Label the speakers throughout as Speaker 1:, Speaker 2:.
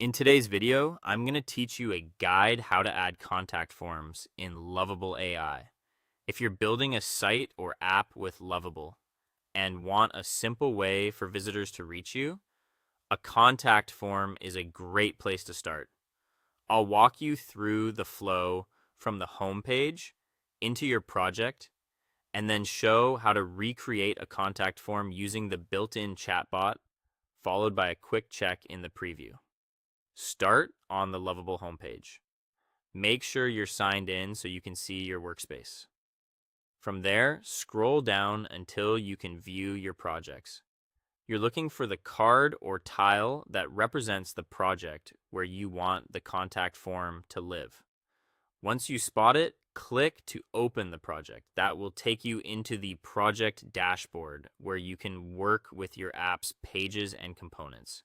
Speaker 1: In today's video, I'm going to teach you a guide how to add contact forms in Lovable AI. If you're building a site or app with Lovable and want a simple way for visitors to reach you, a contact form is a great place to start. I'll walk you through the flow from the home page into your project and then show how to recreate a contact form using the built-in chatbot, followed by a quick check in the preview. Start on the Lovable homepage. Make sure you're signed in so you can see your workspace. From there, scroll down until you can view your projects. You're looking for the card or tile that represents the project where you want the contact form to live. Once you spot it, click to open the project. That will take you into the project dashboard where you can work with your app's pages and components.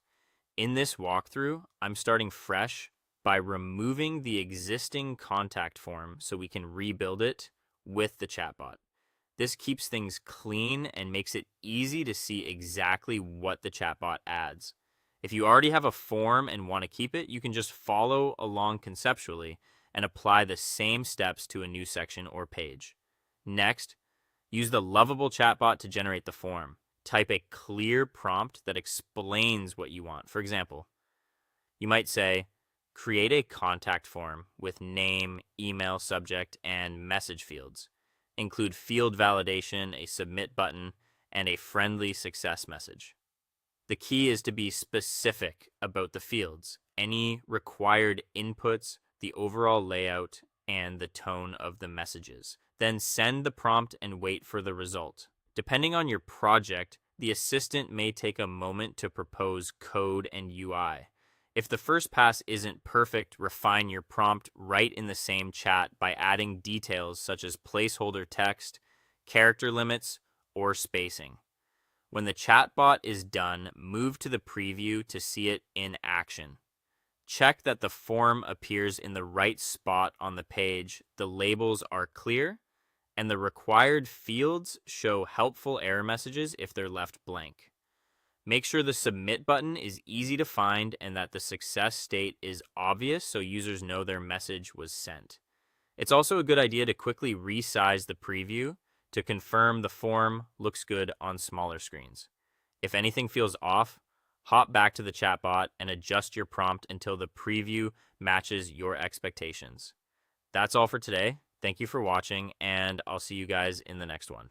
Speaker 1: In this walkthrough, I'm starting fresh by removing the existing contact form so we can rebuild it with the chatbot. This keeps things clean and makes it easy to see exactly what the chatbot adds. If you already have a form and want to keep it, you can just follow along conceptually and apply the same steps to a new section or page. Next, use the Lovable chatbot to generate the form. Type a clear prompt that explains what you want. For example, you might say, create a contact form with name, email, subject, and message fields. Include field validation, a submit button, and a friendly success message. The key is to be specific about the fields, any required inputs, the overall layout, and the tone of the messages. Then send the prompt and wait for the result. Depending on your project, the assistant may take a moment to propose code and UI. If the first pass isn't perfect, refine your prompt right in the same chat by adding details such as placeholder text, character limits, or spacing. When the chatbot is done, move to the preview to see it in action. Check that the form appears in the right spot on the page, the labels are clear, and the required fields show helpful error messages if they're left blank. Make sure the submit button is easy to find and that the success state is obvious so users know their message was sent. It's also a good idea to quickly resize the preview to confirm the form looks good on smaller screens. If anything feels off, hop back to the chatbot and adjust your prompt until the preview matches your expectations. That's all for today. Thank you for watching, and I'll see you guys in the next one.